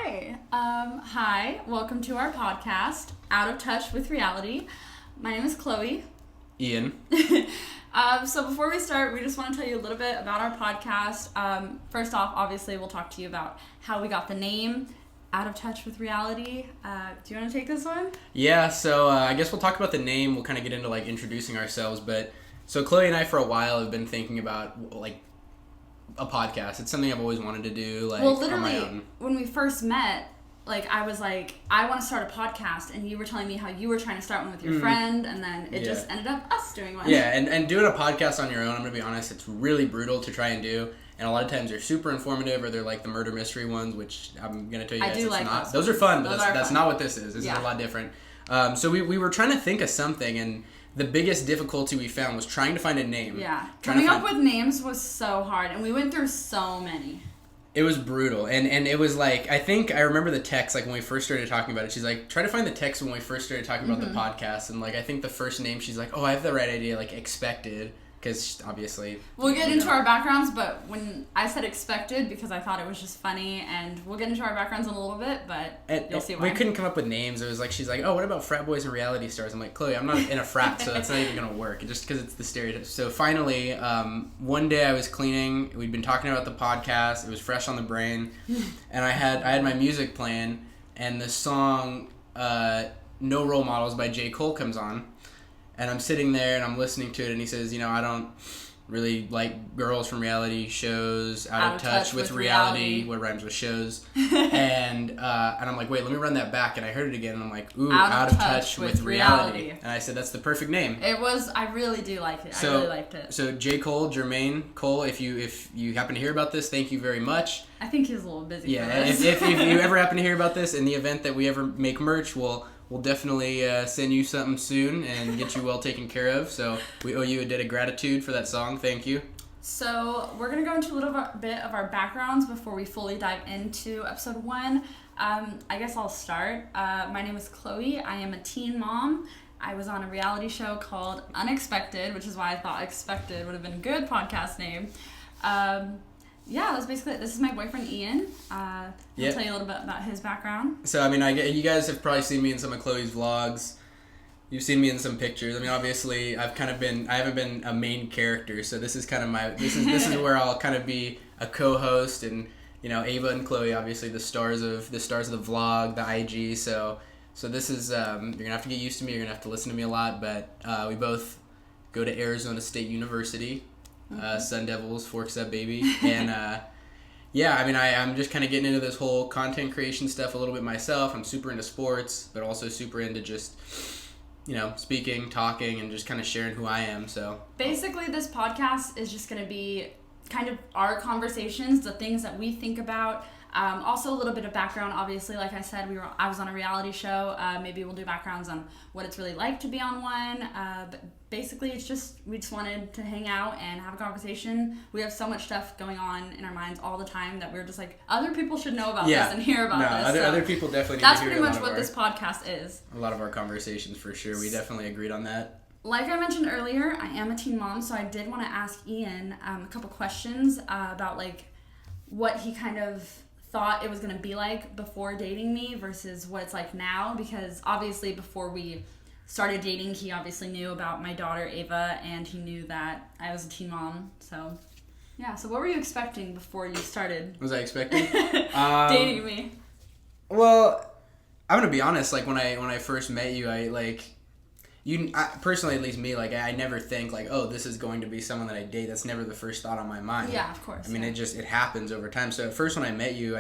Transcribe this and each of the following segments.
Okay. Hi. Welcome to our podcast, Out of Touch with Reality. My name is Chloe. Ian. So before we start, we just want to tell you a little bit about our podcast. First off, obviously, we'll talk to you about how we got the name, Out of Touch with Reality. Do you want to take this one? Yeah, so I guess we'll talk about the name. We'll kind of get into like introducing ourselves. But so Chloe and I for a while have been thinking about like a podcast. It's something I've always wanted to do. Like, well, literally, on my own. When we first met, like I was like, I want to start a podcast, and you were telling me how you were trying to start one with your friend, and then it just ended up us doing one. Yeah, and doing a podcast on your own, I'm gonna be honest, it's really brutal to try and do. And a lot of times they're super informative, or they're like the murder mystery ones, which I'm gonna tell you guys, not. Those are fun, but that's not what this is. This is a lot different. So we were trying to think of something, and the biggest difficulty we found was trying to find a name. Yeah, coming up with names was so hard, and we went through so many. It was brutal, and it was like, I think I remember the text, like when we first started talking about it, she's like, try to find the text when we first started talking about the podcast, and like I think the first name, she's like, oh, I have the right idea, like Expected, because obviously... We'll get into our backgrounds, but when I said Expected, because I thought it was just funny, and we'll get into our backgrounds in a little bit, but you'll see why. We couldn't come up with names. It was like, she's like, oh, what about frat boys and reality stars? I'm like, Chloe, I'm not in a frat, so that's not even going to work, just because it's the stereotype. So finally, one day I was cleaning, we'd been talking about the podcast, it was fresh on the brain, and I had my music playing, and the song No Role Models by J. Cole comes on. And I'm sitting there and I'm listening to it, and he says, you know, I don't really like girls from reality shows, out of touch with reality, what rhymes with shows. and I'm like, wait, let me run that back. And I heard it again, and I'm like, ooh, out of touch with reality. And I said, that's the perfect name. It was, I really do like it. I really liked it. So J. Cole, Jermaine Cole, if you happen to hear about this, thank you very much. I think he's a little busy for this. if you ever happen to hear about this, in the event that we ever make merch, We'll definitely send you something soon and get you well taken care of. So we owe you a debt of gratitude for that song. Thank you. So we're going to go into a little bit of our backgrounds before we fully dive into episode 1. I guess I'll start. My name is Chloe. I am a teen mom. I was on a reality show called Unexpected, which is why I thought Expected would have been a good podcast name. Yeah, that's basically it. This is my boyfriend, Ian. I'll tell you a little bit about his background. So, I mean, you guys have probably seen me in some of Chloe's vlogs. You've seen me in some pictures. I mean, obviously, I haven't been a main character, so this is kind of this is where I'll kind of be a co-host, and, you know, Ava and Chloe, obviously, the stars of the vlog, the IG, so this is, you're going to have to get used to me, you're going to have to listen to me a lot, but we both go to Arizona State University. Sun Devils, Forks Up Baby, and I mean, I'm just kind of getting into this whole content creation stuff a little bit myself. I'm super into sports, but also super into just, you know, speaking, talking, and just kind of sharing who I am. So basically, this podcast is just going to be kind of our conversations, the things that we think about. Also a little bit of background, obviously, like I said, I was on a reality show. Maybe we'll do backgrounds on what it's really like to be on one. But basically, we just wanted to hang out and have a conversation. We have so much stuff going on in our minds all the time that we're just like, other people should know about this and hear about this. Other people definitely need to hear. That's pretty much what this podcast is. A lot of our conversations, for sure. We definitely agreed on that. Like I mentioned earlier, I am a teen mom, so I did want to ask Ian a couple questions about like what he kind of thought it was going to be like before dating me versus what it's like now, because obviously before we started dating, he obviously knew about my daughter Ava, and he knew that I was a teen mom. So yeah, so what were you expecting before you started? Was I expecting dating me? Well, I'm gonna be honest, like when I first met you, personally, at least me, like I never think like, oh, this is going to be someone that I date. That's never the first thought on my mind. Yeah, of course. I mean, it happens over time. So at first when I met you,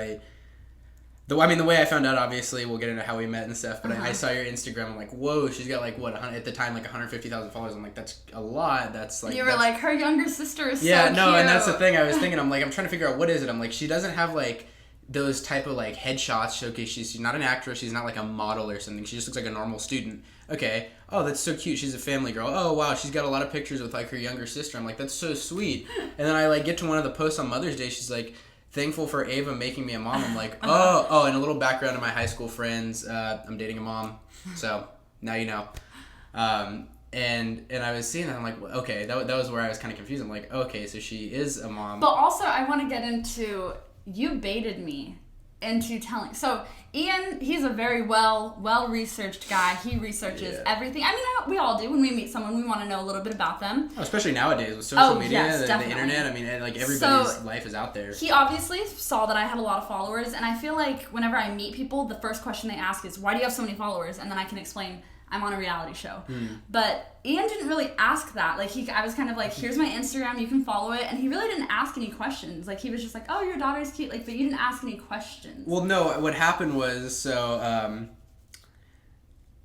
the way I found out, obviously, we'll get into how we met and stuff, but I saw your Instagram. I'm like, whoa, she's got like, what, at the time, like 150,000 followers. I'm like, that's a lot. That's like... You were like, her younger sister is so cute. Yeah, no, and that's the thing I was thinking. I'm like, I'm trying to figure out what is it. I'm like, she doesn't have like those type of like headshots showcase. She's not an actress. She's not like a model or something. She just looks like a normal student. Okay. Oh, that's so cute. She's a family girl. Oh, wow. She's got a lot of pictures with like her younger sister. I'm like, that's so sweet. And then I like get to one of the posts on Mother's Day. She's like, thankful for Ava making me a mom. I'm like, oh, and a little background of my high school friends. I'm dating a mom. So now you know. And I was seeing that. I'm like, okay, that was where I was kind of confused. I'm like, okay, so she is a mom. But also, I want to get into, you baited me into telling. So Ian, he's a very well researched guy. He researches everything. I mean, we all do. When we meet someone, we want to know a little bit about them. Oh, especially nowadays with social media, yes, the internet. I mean, like everybody's life is out there. He obviously saw that I had a lot of followers, and I feel like whenever I meet people, the first question they ask is, "Why do you have so many followers?" And then I can explain, I'm on a reality show. But Ian didn't really ask that. Like, I was kind of like, here's my Instagram, you can follow it. And he really didn't ask any questions. Like, he was just like, oh, your daughter's cute. Like, but you didn't ask any questions. Well, no, what happened was, so,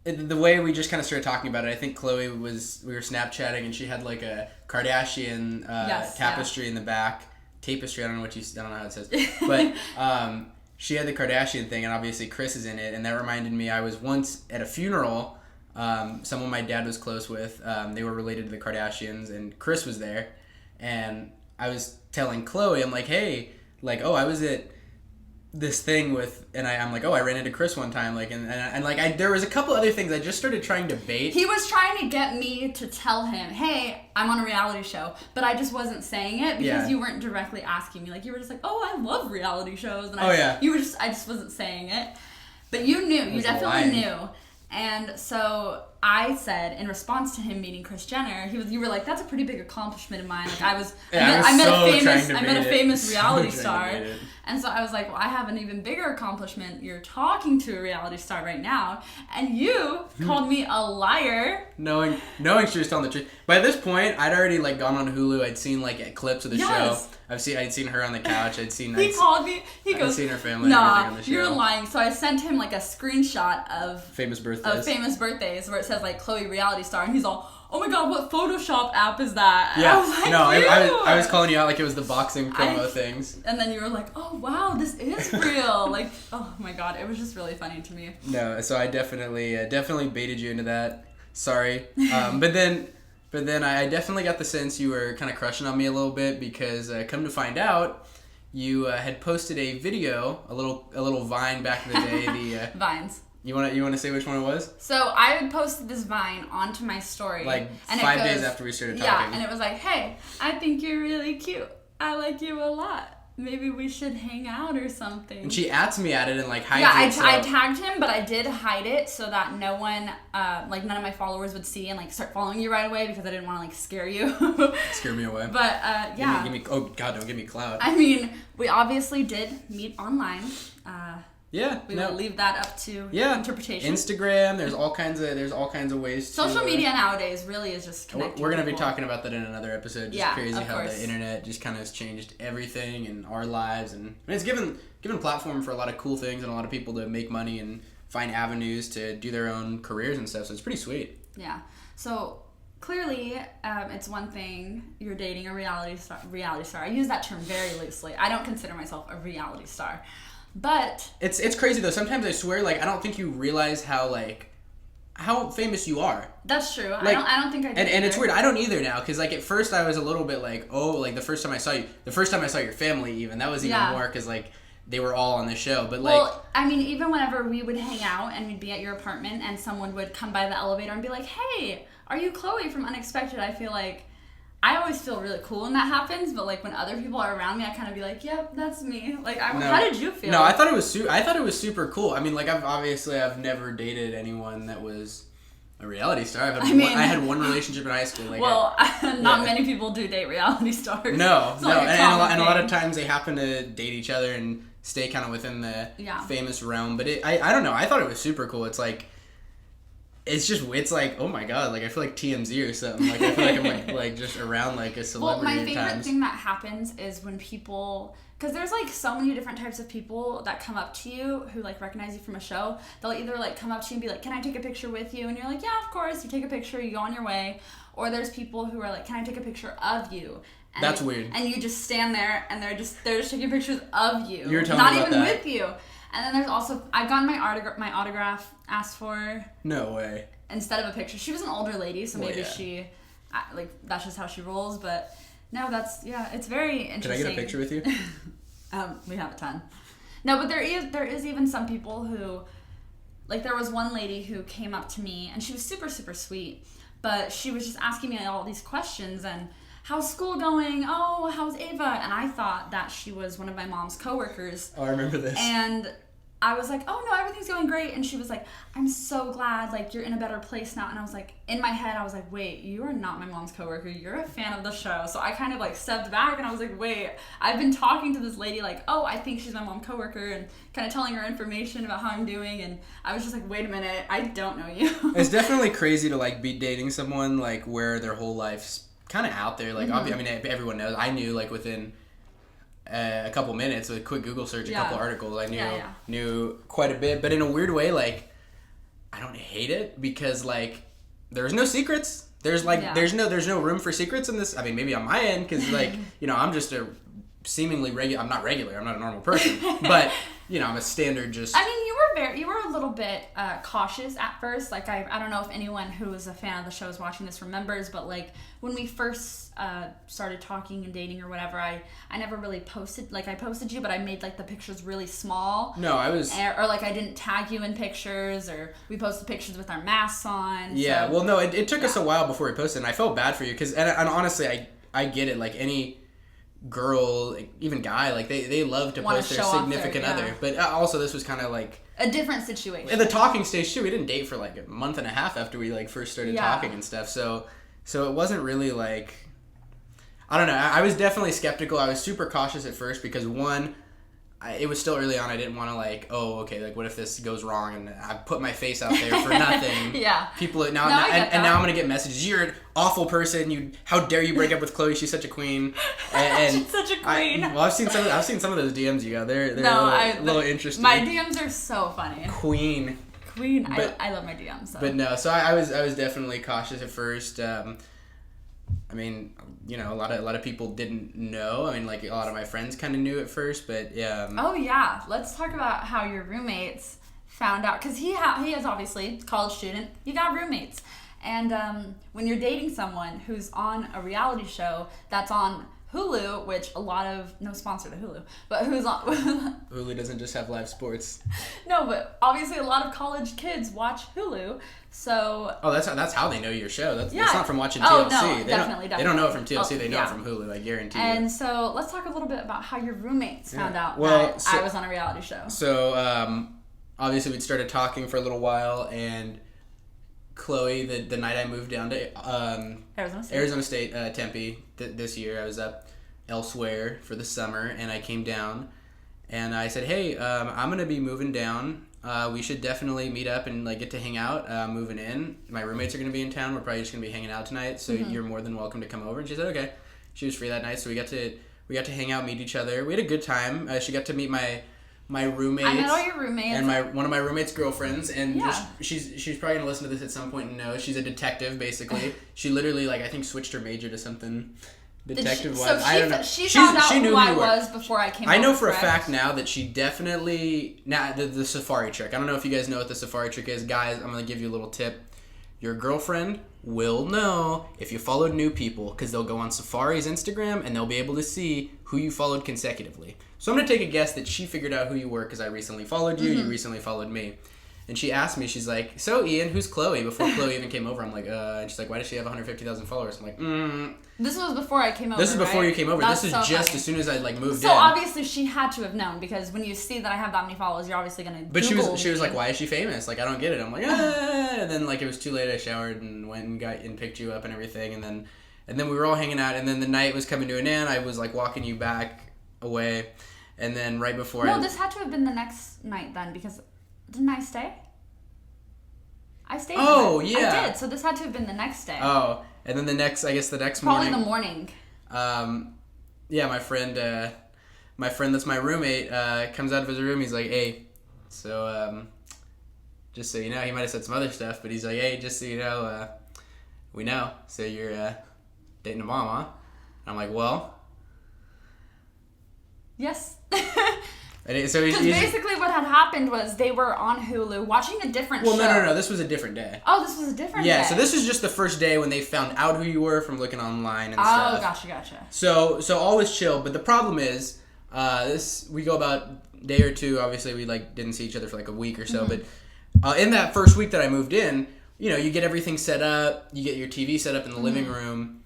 the way we just kind of started talking about it, I think Chloe we were Snapchatting, and she had like a Kardashian tapestry in the back. Tapestry, I don't know how it says. But, she had the Kardashian thing, and obviously Chris is in it, and that reminded me, I was once at a funeral, someone my dad was close with, they were related to the Kardashians, and Chris was there, and I was telling Chloe, I'm like, hey, like, oh, I was at this thing with, and I'm like, oh, I ran into Chris one time, like, and like, there was a couple other things I just started trying to bait. He was trying to get me to tell him, hey, I'm on a reality show, but I just wasn't saying it because you weren't directly asking me. Like, you were just like, oh, I love reality shows, and I just wasn't saying it. But you knew, you definitely knew. And so I said, in response to him meeting Kris Jenner, you were like, that's a pretty big accomplishment of mine. Like, I met a famous reality star. And so I was like, well, I have an even bigger accomplishment. You're talking to a reality star right now. And you called me a liar. Knowing she was telling the truth. By this point, I'd already like gone on Hulu. I'd seen like clips of the show. I'd seen her on the couch. I'd seen called me. He goes, I'd seen her family and everything on the show. You're lying. So I sent him like a screenshot of famous birthdays where it says like Chloe reality star, and he's all, oh my god, what Photoshop app is that? And yeah. I was like, I was calling you out like it was the boxing promo things. And then you were like, oh wow, this is real. Like, oh my god, it was just really funny to me. No, so I definitely baited you into that. Sorry. But then I definitely got the sense you were kind of crushing on me a little bit because come to find out, you had posted a video, a little Vine back in the day. The Vines. You want to say which one it was? So I had posted this Vine onto my story. Like 5 days after we started talking. Yeah, and it was like, hey, I think you're really cute. I like you a lot. Maybe we should hang out or something. And she adds me at it and like hides it. I tagged him, but I did hide it so that no one, like none of my followers would see and like start following you right away because I didn't want to like scare you. Scare me away. But yeah. Give me, oh god, don't give me clout. I mean, we obviously did meet online. We will leave that up to interpretation. Instagram, there's all kinds of ways. Social media nowadays really is just connecting. We're gonna be talking about that in another episode. Just crazy how course. the internet just kind of has changed everything in our lives, and it's given a platform for a lot of cool things and a lot of people to make money and find avenues to do their own careers and stuff. So it's pretty sweet. Yeah. So clearly, it's one thing you're dating a reality star. I use that term very loosely. I don't consider myself a reality star. But it's crazy though. Sometimes I swear, like, I don't think you realize how famous you are. That's true. Like, I don't think I do. And it's weird. I don't either now because like at first I was a little bit like, oh, like the first time I saw your family, even that was even more because like they were all on the show. But like, well, I mean, even whenever we would hang out and we'd be at your apartment and someone would come by the elevator and be like, hey, are you Chloe from Unexpected? I feel like I always feel really cool when that happens, but like when other people are around me, I kind of be like, "Yep, that's me." Like, how did you feel? No, I thought it was super cool. I mean, like I've never dated anyone that was a reality star. I had one relationship in high school. Like, not many people do date reality stars. No, and a lot of times they happen to date each other and stay kind of within the famous realm. But I don't know. I thought it was super cool. It's like. It's like, oh my god, like I feel like TMZ or something. Like I feel like I'm like just around like a celebrity. Well, my favorite thing that happens is when people, because there's like so many different types of people that come up to you who like recognize you from a show. They'll either like come up to you and be like, can I take a picture with you? And you're like, yeah, of course. You take a picture, you go on your way. Or there's people who are like, can I take a picture of you? And that's weird. And you just stand there and they're just taking pictures of you. You're telling me about not even with you. And then there's also, I've gotten my autograph asked for. No way. Instead of a picture. She was an older lady, so maybe she, like, that's just how she rolls, but no, it's very interesting. Can I get a picture with you? We have a ton. No, but there is even some people who, like, there was one lady who came up to me, and she was super, super sweet, but she was just asking me all these questions, and how's school going? Oh, how's Ava? And I thought that she was one of my mom's coworkers. Oh, I remember this. And I was like, oh no, everything's going great. And she was like, I'm so glad, like, you're in a better place now. And I was like, in my head, I was like, wait, you are not my mom's coworker. You're a fan of the show. So I kind of like stepped back and I was like, wait, I've been talking to this lady like, oh, I think she's my mom coworker, and kind of telling her information about how I'm doing. And I was just like, wait a minute, I don't know you. It's definitely crazy to like be dating someone like where their whole life's kind of out there. Like, I mean, everyone knows. I knew like within a couple minutes with a quick Google search, a couple articles, I knew quite a bit. But in a weird way, like, I don't hate it because like there's no secrets. There's like there's no room for secrets in this. I mean, maybe on my end because like I'm just a seemingly regular. I'm not regular. I'm not a normal person, but I'm a standard. Just I mean, you were a little bit cautious at first. Like I don't know if anyone who is a fan of the show is watching this remembers, but like when we first started talking and dating or whatever, I never really posted. Like I posted you, but I made like the pictures really small. No, I was or like I didn't tag you in pictures, or we posted pictures with our masks on. Yeah, so, well, no, it took us a while before we posted, and I felt bad for you because, and honestly, I get it. Like any girl, even guy, like they love to post their significant other, but also this was kind of like a different situation. In the talking stage too, we didn't date for like a month and a half after we like first started talking and stuff. So it wasn't really like, I don't know. I was definitely skeptical. I was super cautious at first because one, it was still early on. I didn't want to like, oh, okay, like what if this goes wrong and I put my face out there for nothing? People now and now I'm gonna get messages. You're an awful person. How dare you break up with Chloe? She's such a queen. And she's such a queen. I've seen some of those DMs you got. They're a little interesting. My DMs are so funny. Queen. But, I love my DMs. So. But no, so I was definitely cautious at first. I mean, a lot of people didn't know. I mean, like a lot of my friends kind of knew at first, but yeah. Oh yeah, let's talk about how your roommates found out, because he is obviously a college student. You got roommates, and when you're dating someone who's on a reality show that's on Hulu, which no sponsor to Hulu, but who's on Hulu doesn't just have live sports. No, but obviously a lot of college kids watch Hulu, so. Oh, that's how they know your show. That's not from watching TLC. Oh no, definitely. They don't know it from TLC. They know it from Hulu. I guarantee you. And so let's talk a little bit about how your roommates found out that I was on a reality show. So obviously we'd started talking for a little while, and Chloe, the night I moved down to Arizona State, Tempe, this year, I was up elsewhere for the summer, and I came down, and I said, hey, I'm going to be moving down. We should definitely meet up and like get to hang out moving in. My roommates are going to be in town. We're probably just going to be hanging out tonight, so you're more than welcome to come over. And she said, okay. She was free that night, so we got to hang out, meet each other. We had a good time. She got to meet my roommates. I met all your roommates. And one of my roommates' girlfriends, and she's probably gonna listen to this at some point and know she's a detective. Basically, she literally I think switched her major to something detective wise. So I don't know. She found out who I was before I came. I know for a fact now that she definitely the safari trick. I don't know if you guys know what the safari trick is, guys. I'm gonna give you a little tip. Your girlfriend will know if you followed new people because they'll go on Safari's Instagram and they'll be able to see who you followed consecutively. So I'm going to take a guess that she figured out who you were because I recently followed you, you recently followed me. And she asked me, she's like, so Ian, who's Chloe? Before Chloe even came over, I'm like, and she's like, why does she have 150,000 followers? I'm like, This was before I came over. This is before you came over. That's this is so just funny. As soon as I moved in. So obviously she had to have known, because when you see that I have that many followers, you're obviously gonna. But Google she was like, why is she famous? Like, I don't get it. I'm like, and then it was too late. I showered and went and picked you up and everything, and then we were all hanging out, and then the night was coming to an end. I was like walking you back away, and then right before this had to have been the next night then, because didn't I stay? I stayed. Oh, yeah. I did. So this had to have been the next day. Oh, and then the next morning. Probably the morning. Yeah, my friend that's my roommate, comes out of his room. He's like, hey, so, just so you know, he might have said some other stuff, but he's like, hey, just so you know, we know. So you're, dating a mom, huh? And I'm like, well. Yes. So basically what had happened was they were on Hulu watching a different show. Well, no. This was a different day. Oh, this was a different day. Yeah, so this was just the first day when they found out who you were from looking online and stuff. Oh, gotcha. So all was chill, but the problem is, we go about a day or two. Obviously, we didn't see each other for a week or so. But in that first week that I moved in, you get everything set up. You get your TV set up in the living room.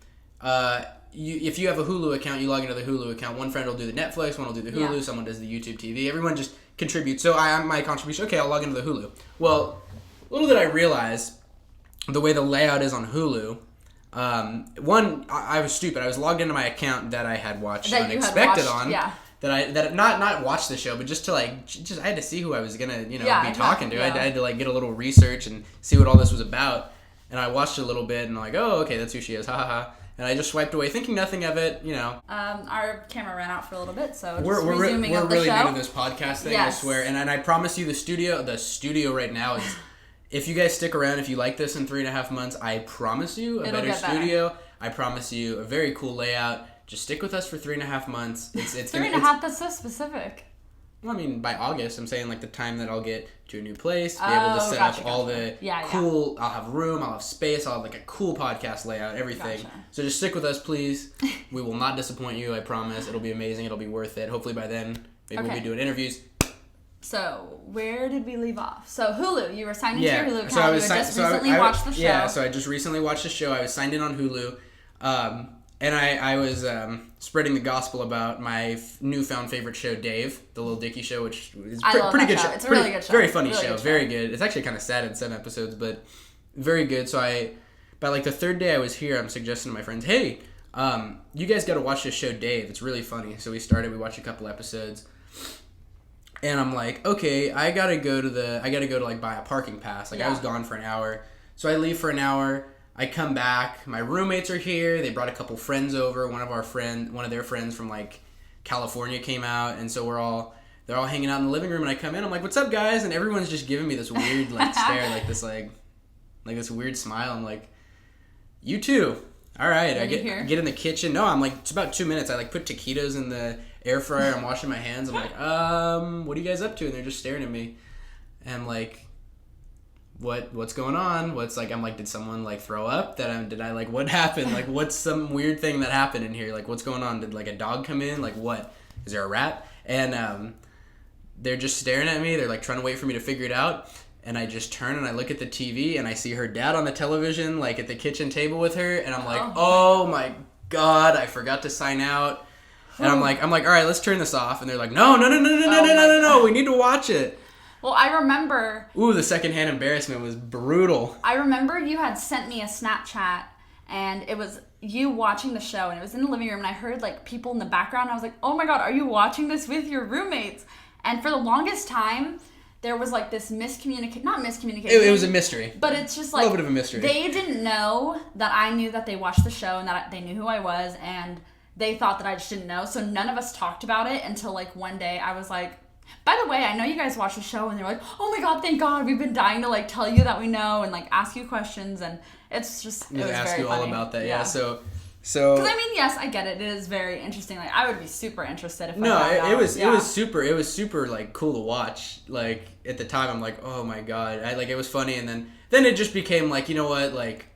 if you have a Hulu account, you log into the Hulu account. One friend will do the Netflix, one will do the Hulu, someone does the YouTube TV. Everyone just contributes. So my contribution, okay, I'll log into the Hulu. Well, little did I realize the way the layout is on Hulu. I was stupid. I was logged into my account that I had watched Unexpected on. Yeah. That not watch the show, but just to I had to see who I was gonna be talking to. Yeah. I had to like get a little research and see what all this was about. And I watched it a little bit and I'm like, oh, okay, that's who she is, ha ha ha. And I just swiped away, thinking nothing of it, Our camera ran out for a little bit, so we're really new to this podcast thing, yes. I swear. And I promise you, the studio right now is. If you guys stick around, if you like this in 3.5 months, I promise you a better studio. I promise you a very cool layout. Just stick with us for 3.5 months. It's 3.5. That's so specific. Well, I mean, by August, I'm saying like the time that I'll get to a new place, be able to set up all the cool. Yeah. I'll have room. I'll have space. I'll have like a cool podcast layout. Everything. Gotcha. So just stick with us, please. We will not disappoint you. I promise. It'll be amazing. It'll be worth it. Hopefully by then, maybe we'll be doing interviews. So, where did we leave off? So, Hulu. You were signed into your Hulu account. You had just recently watched the show. Yeah, so I just recently watched the show. I was signed in on Hulu. And I was spreading the gospel about my newfound favorite show, Dave, the Lil Dicky Show, which is pretty good show. It's a really good show. Very funny show. Very good. It's actually kind of sad in some episodes, but very good. So by like the third day I was here, I'm suggesting to my friends, hey, you guys got to watch this show, Dave. It's really funny. So we watched a couple episodes. And I'm like, okay, I gotta go to like buy a parking pass. Like I was gone for an hour. So I leave for an hour. I come back. My roommates are here. They brought a couple friends over. One of their friends from like California came out, and so they're all hanging out in the living room. And I come in. I'm like, "What's up, guys?" And everyone's just giving me this weird like stare, like this weird smile. I'm like, "You too." All right. I get in the kitchen. No, I'm like, it's about 2 minutes. I like put taquitos in the air fryer. I'm washing my hands. I'm like, what are you guys up to? And they're just staring at me. And I'm like, what's going on? I'm like, did someone like throw up? Did I like, what happened? Like, what's some weird thing that happened in here? Like, what's going on? Did like a dog come in? Like, what? Is there a rat? And they're just staring at me. They're like trying to wait for me to figure it out. And I just turn and I look at the TV and I see her dad on the television, like at the kitchen table with her. And I'm like, oh my God, I forgot to sign out. And I'm like, all right, let's turn this off. And they're like, no, we need to watch it. Well, I remember. Ooh, the secondhand embarrassment was brutal. I remember you had sent me a Snapchat and it was you watching the show and it was in the living room and I heard like people in the background. I was like, oh my God, are you watching this with your roommates? And for the longest time, there was like this not miscommunication. It was a mystery. But it's just like. A little bit of a mystery. They didn't know that I knew that they watched the show and that they knew who I was and they thought that I just didn't know. So none of us talked about it until like one day I was like, by the way, I know you guys watch the show, and they're like, oh my God, thank God, we've been dying to like tell you that we know and like ask you questions, and it's just it was ask very you funny. all about that, yeah. So because I mean, yes, I get it. It is very interesting. Like I would be super interested if it was super like cool to watch. Like at the time, I'm like, oh my God, it was funny, and then it just became like, you know what, like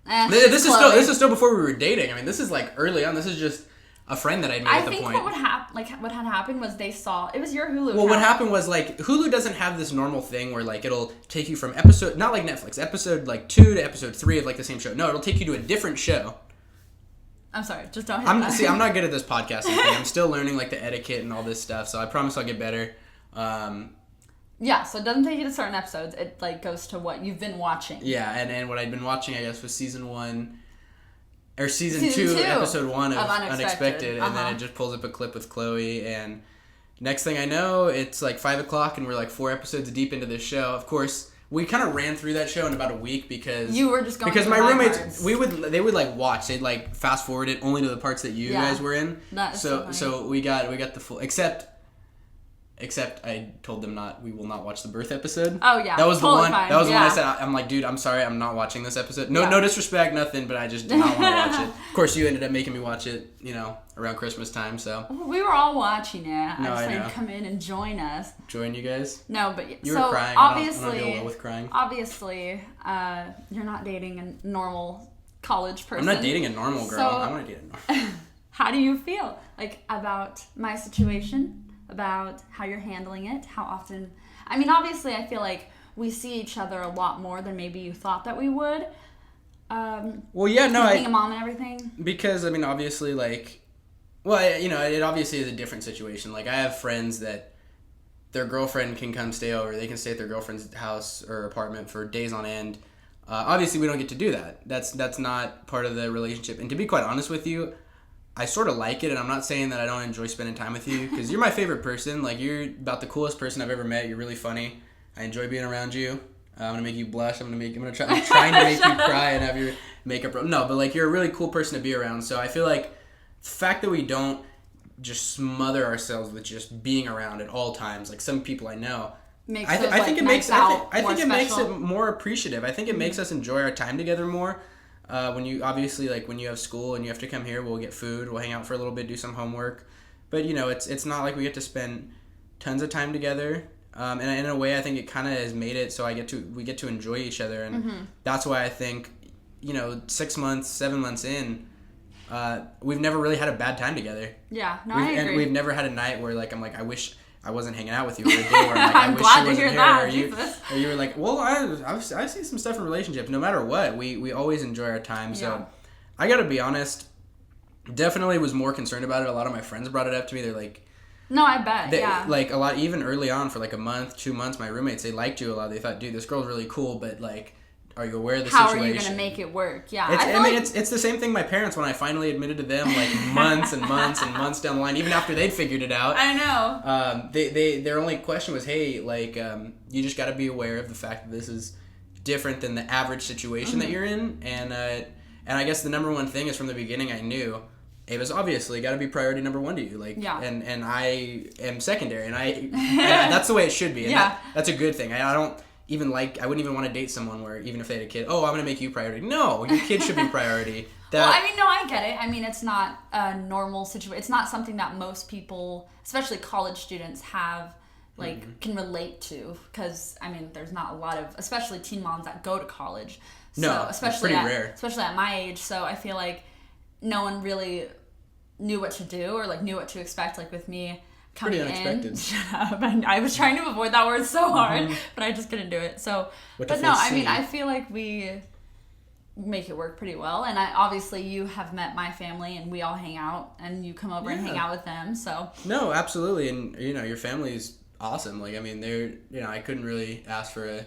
this is still before we were dating. I mean, this is like early on. This is just a friend that I made at the point. I think what had happened was they saw it was your Hulu. Well, what happened was like Hulu doesn't have this normal thing where like it'll take you from episode, not like Netflix, episode like 2 to episode 3 of like the same show. No, it'll take you to a different show. I'm sorry, just don't hit that. See, I'm not good at this podcasting thing. I'm still learning like the etiquette and all this stuff, so I promise I'll get better. Yeah, so it doesn't take you to certain episodes. It like goes to what you've been watching. Yeah, and what I'd been watching, I guess, was season 1. Or season 2, episode 1 of Unexpected. And then it just pulls up a clip with Chloe. And next thing I know, it's like 5 o'clock and we're like 4 episodes deep into this show. Of course, we kind of ran through that show in about a week because... You were just going because my roommates, they would like watch. They'd like fast forward it only to the parts that you guys were in. So we got the full... Except I told them we will not watch the birth episode. Oh yeah, that was totally the one. Fine. That was the one I said. I'm like, dude, I'm sorry, I'm not watching this episode. No disrespect, nothing, but I just did not want to watch it. Of course, you ended up making me watch it, around Christmas time. So we were all watching it. No, I just come in and join us. Join you guys? No, but you were crying. Obviously, I don't deal well with crying. Obviously, you're not dating a normal college person. I'm not dating a normal girl. So, I want to date a normal. How do you feel about my situation? About how you're handling it, how often... I mean, obviously, I feel like we see each other a lot more than maybe you thought that we would. Well, yeah, no, being a mom and everything? Because, I mean, obviously, like, well, it obviously is a different situation. Like, I have friends that their girlfriend can come stay over. They can stay at their girlfriend's house or apartment for days on end. Obviously, we don't get to do that. That's not part of the relationship. And to be quite honest with you, I sort of like it, and I'm not saying that I don't enjoy spending time with you, because you're my favorite person. Like, you're about the coolest person I've ever met. You're really funny. I enjoy being around you. I'm gonna make you blush. I'm trying to make you cry and have your makeup. No, but like, you're a really cool person to be around. So I feel like the fact that we don't just smother ourselves with just being around at all times, like some people I know, I think it makes it more appreciative. I think it makes us enjoy our time together more. When you have school and you have to come here, we'll get food, we'll hang out for a little bit, do some homework. But it's not like we get to spend tons of time together. And in a way, I think it kind of has made it so we get to enjoy each other, and that's why I think 6 months, 7 months in, we've never really had a bad time together. Yeah, no, I agree. And we've never had a night where like I'm like, I wish I wasn't hanging out with you, or a day where I'm like, I'm I wish glad she wasn't to hear here, that. or you were like, well, I see some stuff in relationships. No matter what, we always enjoy our time. So Yeah. I gotta be honest, definitely was more concerned about it. A lot of my friends brought it up to me. They're like, no, I bet. Yeah. like a lot, even early on for like a month, 2 months, my roommates, they liked you a lot. They thought, dude, this girl's really cool, but like, are you aware of the situation? How are you gonna make it work? Yeah. It's the same thing my parents, when I finally admitted to them, like months and months and months down the line, even after they'd figured it out. I know. Their only question was, hey, like, you just got to be aware of the fact that this is different than the average situation that you're in, and I guess the number one thing is, from the beginning I knew Ava's obviously got to be priority number one to you, like, yeah. and I am secondary, and that's the way it should be, and that's a good thing. I wouldn't even want to date someone where, even if they had a kid, I'm going to make you priority. No, your kid should be priority. Well, I mean, no, I get it. I mean, it's not a normal situation. It's not something that most people, especially college students, have, like, can relate to. Because, I mean, there's not a lot of, especially teen moms that go to college. So, no, especially it's pretty rare. Especially at my age. So I feel like no one really knew what to do, or, like, knew what to expect, like, with me. Pretty unexpected. Shut up. I was trying to avoid that word so hard, but I just couldn't do it. So, but no, I mean, I feel like we make it work pretty well. And obviously you have met my family, and we all hang out, and you come over and hang out with them. So no, absolutely, and your family is awesome. Like, I mean, I couldn't really ask for a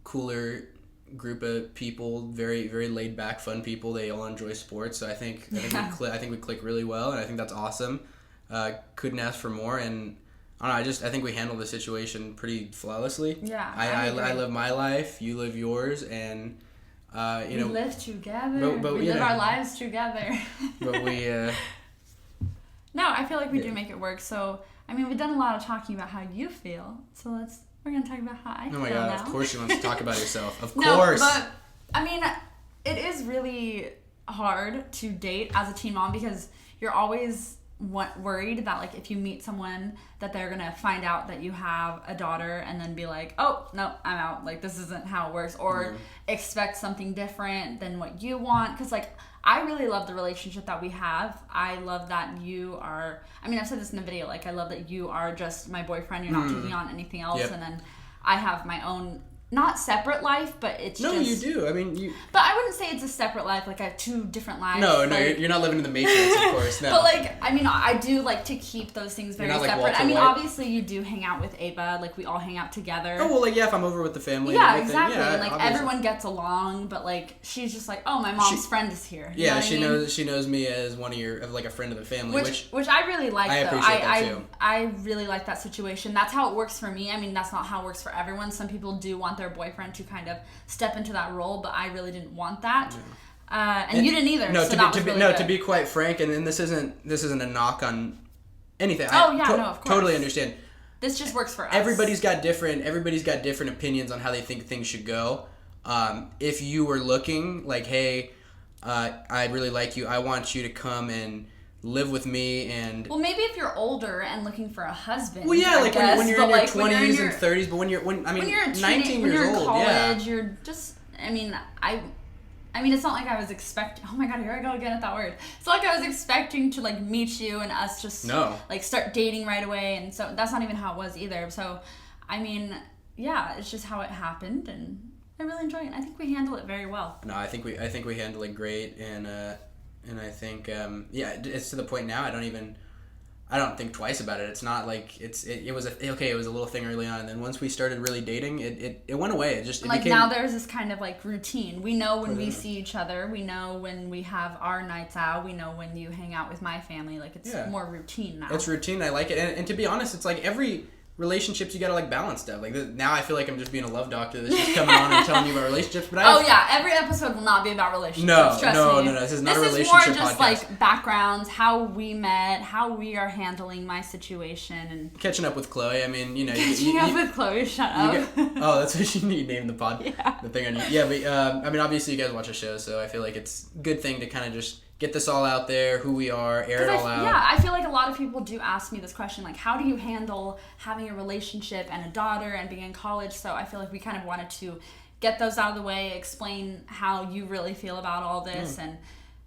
cooler group of people. Very, very laid back, fun people. They all enjoy sports, so I think we click really well, and I think that's awesome. Couldn't ask for more, and I think we handled the situation pretty flawlessly. Yeah, I live my life, you live yours, and we live together. But we live our lives together. But we. No, I feel like we do make it work. So I mean, we've done a lot of talking about how you feel. So we're gonna talk about how I feel. Oh my god! Now. Of course, she wants to talk about herself. Of no, course. But I mean, it is really hard to date as a teen mom, because you're always worried that, like, if you meet someone, that they're gonna find out that you have a daughter and then be like, oh no, I'm out, like, this isn't how it works, or expect something different than what you want. Because, like, I really love the relationship that we have. I love that you are, I mean, I've said this in the video, like, I love that you are just my boyfriend, you're not taking on anything else. And then I have my own, not separate life, but it's no, just... you do. I mean, you... But I wouldn't say it's a separate life. Like, I have two different lives. No, like... you're not living in the Matrix, of course, no. But, like, I mean, I do like to keep those things very separate. Like, I mean, obviously, you do hang out with Ava. Like, we all hang out together. Oh, well, like, yeah, if I'm over with the family yeah, and exactly. Yeah, and, like, obviously. Everyone gets along, but, like, she's just like, oh, my mom's friend is here. You know she knows me as like a friend of the family, which I really like, I appreciate that, too. I really like that situation. That's how it works for me. I mean, that's not how it works for everyone. Some people do want their boyfriend to kind of step into that role, but I really didn't want that. Yeah. And you didn't either. No, so to be quite frank, and this isn't a knock on anything. Oh, no, of course. Totally understand. This just works for us. Everybody's got different opinions on how they think things should go. If you were looking like, hey, I really like you, I want you to come and live with me, and well, maybe if you're older and looking for a husband. Well, yeah, like when you're in your 20s and 30s, but when you're 19 years old, when you're in college, you're just. I mean, it's not like I was expecting. Oh my god, here I go again at that word. It's not like I was expecting to, like, meet you and us just like start dating right away, and so that's not even how it was either. So, I mean, yeah, it's just how it happened, and I really enjoy it. I think we handle it very well. No, I think we handle it great, and I think it's to the point now I don't think twice about it. It's not like it was a little thing early on, and then once we started really dating, it went away. It became, now there's this kind of like routine. We know when we see each other. We know when we have our nights out. We know when you hang out with my family. Like it's more routine now. It's routine. I like it, and to be honest, it's like every relationships you gotta like balance stuff. Like now I feel like I'm just being a love doctor that's just coming on and telling you about relationships. But every episode will not be about relationships. No. This is not a relationship podcast. This is more just like backgrounds, how we met, how we are handling my situation, and catching up with Chloe. I mean, catching up with Chloe. Shut up. That's what you name the pod. Yeah. The thing on you. Yeah, but I mean, obviously you guys watch a show, so I feel like it's a good thing to kind of just get this all out there, who we are, air it all out. Yeah, I feel like a lot of people do ask me this question, like, how do you handle having a relationship and a daughter and being in college? So I feel like we kind of wanted to get those out of the way, explain how you really feel about all this, and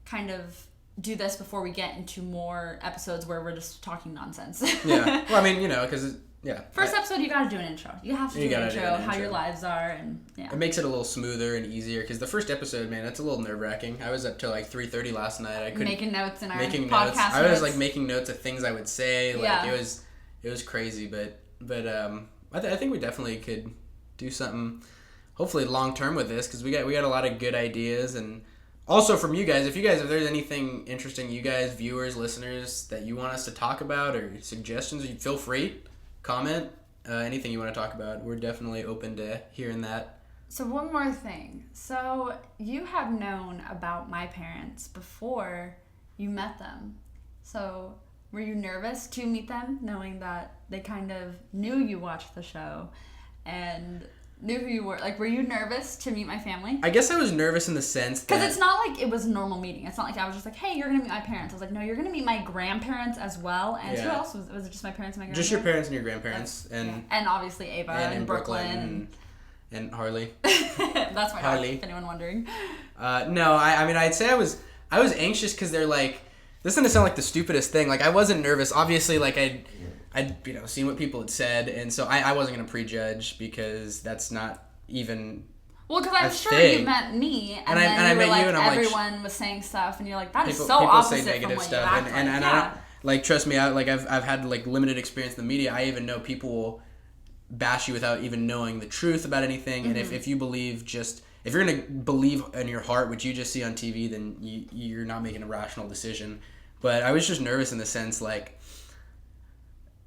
kind of do this before we get into more episodes where we're just talking nonsense. Yeah. Well, I mean, because... Yeah. First episode, you gotta do an intro. You have to do an intro, how your lives are, and It makes it a little smoother and easier, because the first episode, man, that's a little nerve-wracking. I was up till like 3:30 last night. I couldn't... Making notes in our podcast notes. I was like making notes of things I would say. Like it was crazy, but I think we definitely could do something, hopefully long-term with this, because we got a lot of good ideas, and also from you guys, if there's anything interesting, you guys, viewers, listeners, that you want us to talk about or suggestions, feel free. Comment, anything you want to talk about. We're definitely open to hearing that. So one more thing. So you have known about my parents before you met them. So were you nervous to meet them, knowing that they kind of knew you watched the show and knew who you were? Like, were you nervous to meet my family? I guess I was nervous in the sense that... Because it's not like it was a normal meeting. It's not like I was just like, hey, you're going to meet my parents. I was like, no, you're going to meet my grandparents as well. And who else? Was it just my parents and my grandparents? Just your parents and your grandparents. And obviously Ava and Brooklyn. And Harley. That's my dog, if anyone wondering. No, I mean, I'd say I was anxious because they're like... This is going to sound like the stupidest thing. Like, I wasn't nervous. Obviously, like, I'd seen what people had said, and so I wasn't going to prejudge, because that's not even because I'm sure you met me, and then I met you, and everyone was saying stuff, and you're like, that is so opposite say negative from stuff, what you act and I don't, like, trust me, I've had like limited experience in the media. I even know people will bash you without even knowing the truth about anything, and if you believe if you're going to believe in your heart what you just see on TV, then you're not making a rational decision. But I was just nervous in the sense, like,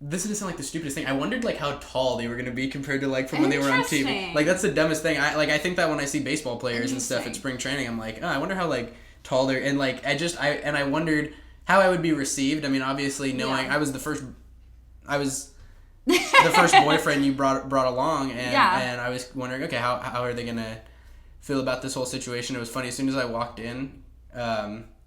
this is gonna sound like the stupidest thing. I wondered like how tall they were gonna be compared to like from when they were on TV. Like, that's the dumbest thing. I think that when I see baseball players and stuff at spring training, I'm like, I wonder how like tall they're, and like I wondered how I would be received. I mean, obviously knowing I was the first boyfriend you brought along, and I was wondering, okay, how are they gonna feel about this whole situation? It was funny. As soon as I walked in,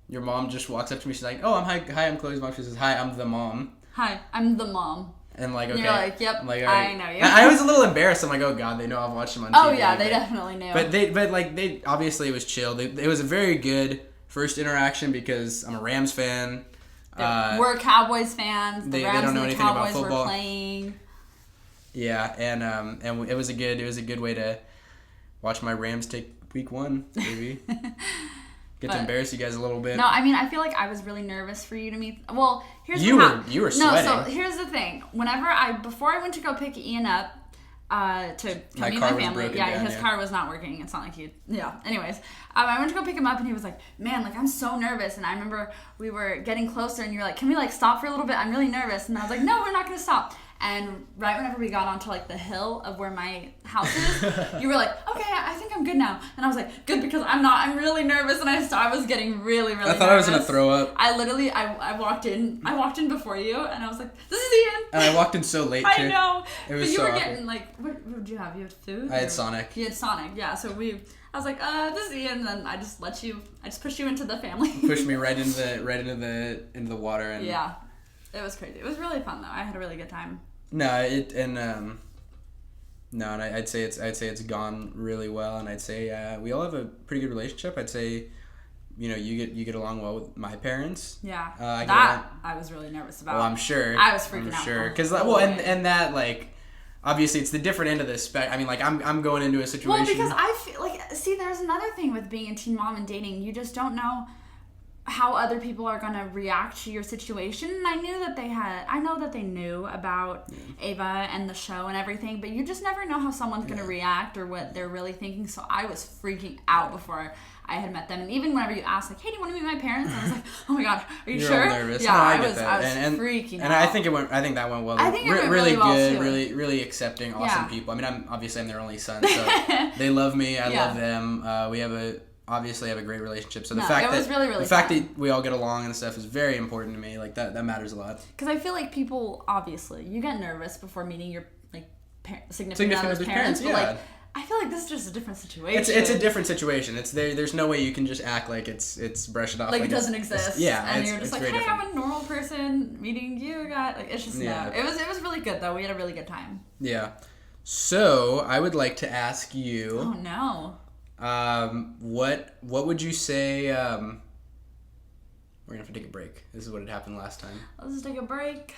your mom just walks up to me. She's like, "Oh, I'm Chloe's mom." She says, "Hi, I'm the mom." Hi, I'm the mom. And like, okay. And you're like, yep, like, I know you. I was a little embarrassed. I'm like, oh god, they know I've watched them on TV. Oh yeah, they definitely knew. But they obviously, it was chill. It was a very good first interaction, because I'm a Rams fan. We're Cowboys fans. The Rams they don't know and the anything Cowboys about football. Were playing. Yeah, and it was a good way to watch my Rams take week 1, maybe. To embarrass you guys a little bit. No, I mean, I feel like I was really nervous for you to meet. Well, here's you were sweating. No, so here's the thing. Before I went to go pick Ian up to come meet my family, his car was not working. It's not like he. Yeah. Anyways, I went to go pick him up, and he was like, "Man, like, I'm so nervous." And I remember we were getting closer, and you were like, "Can we like stop for a little bit? I'm really nervous." And I was like, "No, we're not gonna stop." And right whenever we got onto like the hill of where my house is, you were like, "Okay, I think I'm good now." And I was like, "Good, because I'm not. I'm really nervous." And I was getting really, really nervous. I thought I was gonna throw up. I literally, I walked in before you, and I was like, "This is Ian." And I walked in so late too. I know. It was but you so were awkward. getting like, what did you have? You had food? I had Sonic. You had Sonic, yeah. So I was like, "This is Ian." And then I just pushed you into the family. Pushed me right into the water, and yeah, it was crazy. It was really fun though. I had a really good time. No, and I'd say it's gone really well, and I'd say we all have a pretty good relationship. I'd say, you get along well with my parents. Yeah, I was really nervous about. Well, I'm sure. I was freaking out. Sure, because and that, like, obviously it's the different end of this spec. I mean, like I'm going into a situation. Well, because I feel like, see, there's another thing with being a teen mom and dating. You just don't know how other people are going to react to your situation. And I know that they knew about Ava and the show and everything, but you just never know how someone's going to react or what they're really thinking. So I was freaking out before I had met them. And even whenever you asked, like, hey, do you want to meet my parents? I was like, oh my God, are you You're sure? all nervous. Yeah, no, I was freaking out. And I think that went well. I think it went really well, good, too. really accepting, awesome people. I mean, I'm their only son, so they love me. I love them. We have a great relationship. So the fact that we all get along and stuff is very important to me. Like that matters a lot. Because I feel like people, obviously, you get nervous before meeting your significant other's parents. But like, I feel like this is just a different situation. It's a different situation. There's no way you can just act like it's brush it off. Like it doesn't exist. And you're just like, hey, different. I'm a normal person meeting you guys. Like it's just no. It was really good though. We had a really good time. Yeah. So I would like to ask you. Oh no. What would you say? We're gonna have to take a break. This is what had happened last time. Let's just take a break.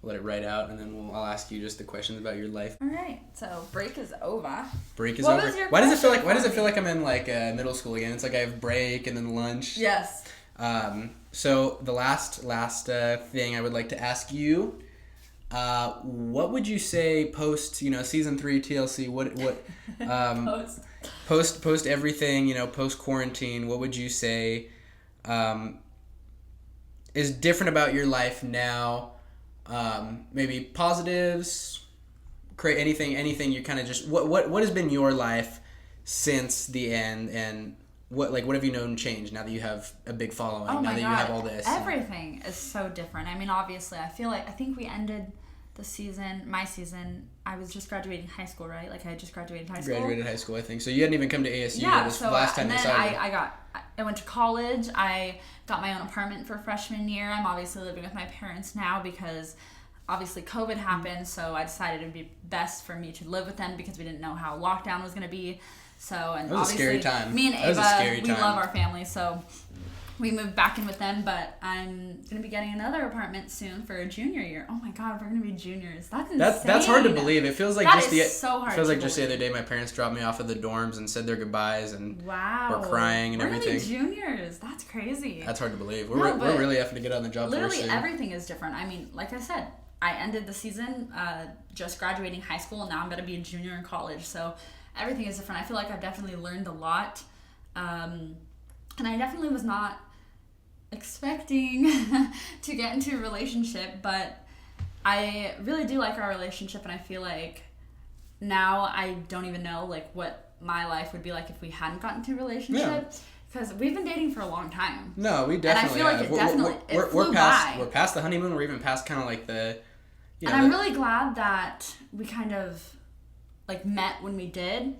Let it ride out, and then I'll ask you just the questions about your life. All right. So break is over. Break is over. Why does it feel like I'm in like middle school again? It's like I have break and then lunch. Yes. So the last thing I would like to ask you, what would you say post season 3 TLC? What post everything post quarantine? What would you say is different about your life now? Maybe positives, create anything you kind of just what has been your life since the end, and what have you known change now that you have a big following, now that you have all this? Everything is so different. I mean, obviously I think we ended my season, I was just graduating high school, right? Like I had just graduated high school. Graduated high school, I think. So you hadn't even come to ASU. Yeah, last time. And then I went to college. I got my own apartment for freshman year. I'm obviously living with my parents now because obviously COVID happened. So I decided it would be best for me to live with them because we didn't know how lockdown was going to be. So, and that was obviously, a scary time. Me and Ava, we love our family, so we moved back in with them, but I'm going to be getting another apartment soon for a junior year. Oh my God, we're going to be juniors. That's insane. That's hard to believe. It feels like so hard. It feels like just the other day my parents dropped me off at the dorms and said their goodbyes and were crying and everything. We're going to be juniors. That's crazy. That's hard to believe. We're really having to get on the job force soon. Literally everything is different. I mean, like I said, I ended the season just graduating high school, and now I'm going to be a junior in college. So everything is different. I feel like I've definitely learned a lot. And I definitely was not expecting to get into a relationship, but I really do like our relationship, and I feel like now I don't even know like what my life would be like if we hadn't gotten into a relationship, because we've been dating for a long time. No, we definitely have. And I feel like it flew by. We're past the honeymoon. We're even past kind of like the and I'm really glad that we kind of like met when we did,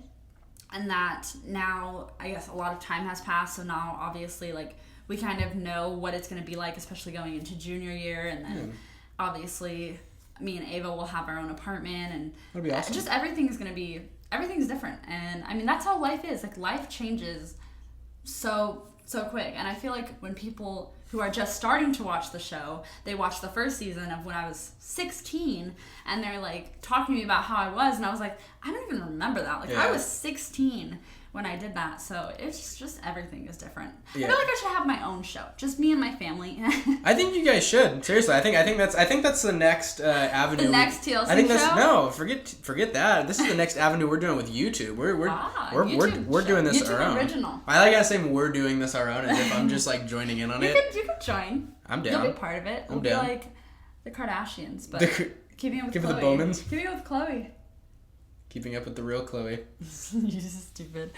and that now I guess a lot of time has passed, so now obviously like we kind of know what it's going to be like, especially going into junior year, and then obviously me and Ava will have our own apartment, and that'll be awesome. Just everything's different, and I mean that's how life is. Like life changes so quick, and I feel like when people who are just starting to watch the show, they watch the first season of when I was 16, and they're like talking to me about how I was, and I was like, I don't even remember that. Like I was 16 when I did that, so it's just everything is different. Yeah. I feel like I should have my own show, just me and my family. I think you guys should. Seriously, I think that's the next avenue. The next TLC show? No, forget that. This is the next avenue we're doing with YouTube. We're doing this YouTube our own. Original. I like saying we're doing this our own, as if I'm just like joining in on it. You could join. I'm down. You'll be part of it. We'll be like the Kardashians, but keeping up with Chloe. The Bowmans. Keeping up with Chloe. Keeping up with the real Chloe. You're just stupid.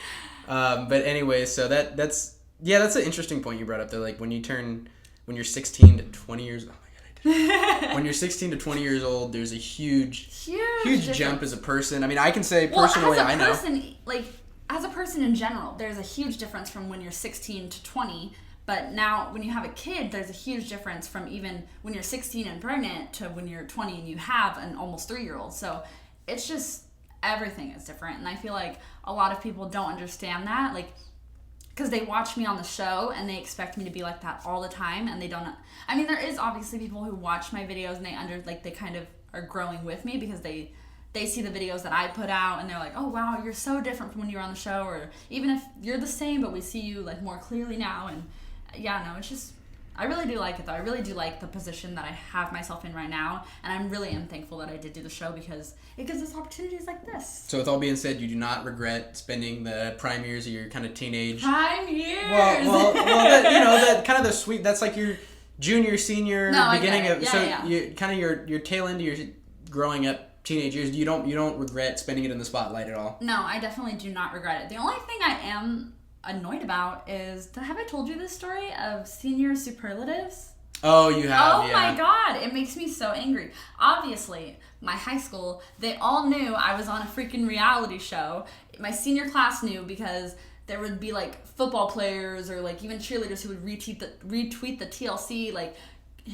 But anyway, so that's an interesting point you brought up there. Like when you're 16 to 20 years. Oh my God, I did. When you're 16 to 20 years old, there's a huge jump as a person. I mean, I can say personally, I know. Like as a person in general, there's a huge difference from when you're 16 to 20. But now, when you have a kid, there's a huge difference from even when you're 16 and pregnant to when you're 20 and you have an almost 3-year-old. So it's just everything is different, and I feel like a lot of people don't understand that, like, because they watch me on the show and they expect me to be like that all the time, and they don't. I mean, there is obviously people who watch my videos and they kind of are growing with me because they they see the videos that I put out and they're like, oh wow, you're so different from when you were on the show, or even if you're the same but we see you like more clearly now. And yeah, no, it's just, I really do like it though. I really do like the position that I have myself in right now, and I really am thankful that I did do the show because it gives us opportunities like this. So with all being said, you do not regret spending the prime years of your kind of teenage... Prime years! Well, that kind of the sweet, that's like your junior, senior, beginning of... Yeah, so yeah. you kind of your tail end of your growing up teenage years, you don't regret spending it in the spotlight at all? No, I definitely do not regret it. The only thing I am annoyed about is, have I told you this story of senior superlatives? Oh, you have, Oh my god, it makes me so angry. Obviously, my high school, they all knew I was on a freaking reality show. My senior class knew because there would be like football players or like even cheerleaders who would retweet the TLC like,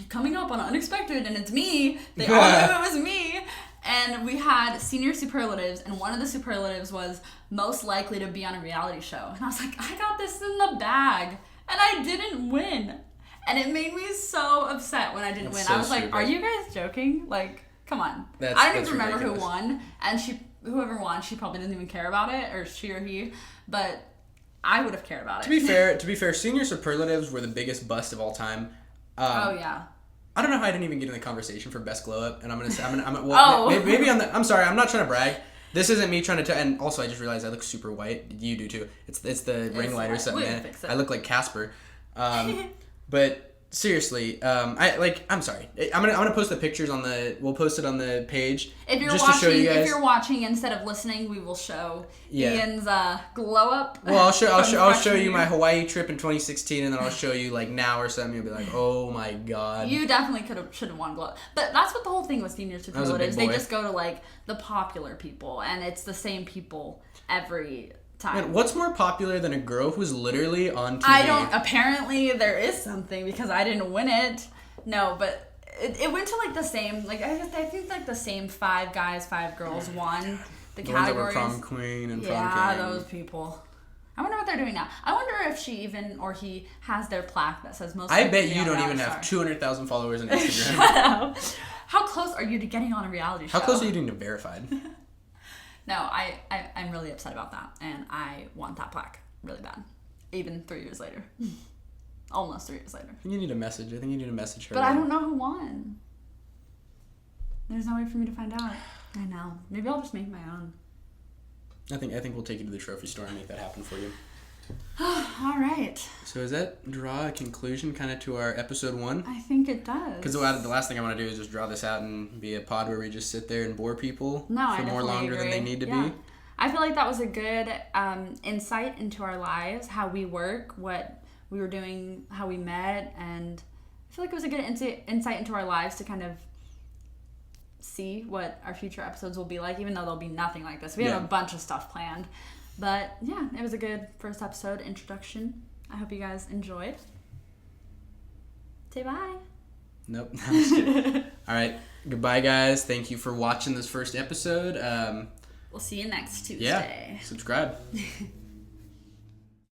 coming up on Unexpected, and it's me. They all knew it was me. And we had senior superlatives, and one of the superlatives was most likely to be on a reality show. And I was like, I got this in the bag, and I didn't win. And it made me so upset when I didn't win. So I was like, stupid. Are you guys joking? Like, come on. I don't even remember ridiculous. who won, and whoever won, she probably didn't even care about it, or she or he, but I would have cared about it. To be fair, senior superlatives were the biggest bust of all time. Oh yeah. I don't know how I didn't even get in the conversation for best glow up, and maybe I'm sorry, I'm not trying to brag. This isn't me trying to and also I just realized I look super white. You do too. It's the ring light or something. I look like Casper. But seriously, I'm sorry. I'm gonna post the pictures we'll post it on the page. If you're just watching, to show you guys. if you're watching instead of listening, we will show Ian's glow up. Well, I'll show you my Hawaii trip in 2016, and then I'll show you like now or something. You'll be like, oh my god. You definitely should have won glow up. But that's what the whole thing with senior superlatives. They just go to like the popular people, and it's the same people every time. Man, what's more popular than a girl who's literally on TV? Apparently there is something because I didn't win it. No, but it went to like the same, like I think like the same 5 guys, 5 girls won the categories. Ones that were prom queen and prom king. Yeah, those people. I wonder what they're doing now. I wonder if she even or he has their plaque that says most. I bet you don't even have 200,000 followers on Instagram. Shut up. How close are you to getting on a reality show? How close are you to verified? No, I'm really upset about that, and I want that plaque really bad. Even 3 years later. Almost 3 years later. I think you need to message her. But I don't know who won. There's no way for me to find out. I know. Maybe I'll just make my own. I think we'll take you to the trophy store and make that happen for you. All right. So does that draw a conclusion kind of to our episode 1? I think it does. Because the last thing I want to do is just draw this out and be a pod where we just sit there and bore people for more longer than they need to be. I feel like that was a good insight into our lives, how we work, what we were doing, how we met, and I feel like it was a good insight into our lives to kind of see what our future episodes will be like, even though there'll be nothing like this. We have a bunch of stuff planned. But yeah, it was a good first episode introduction. I hope you guys enjoyed. Say bye. Nope, I'm just kidding. All right, goodbye, guys. Thank you for watching this first episode. We'll see you next Tuesday. Yeah, subscribe.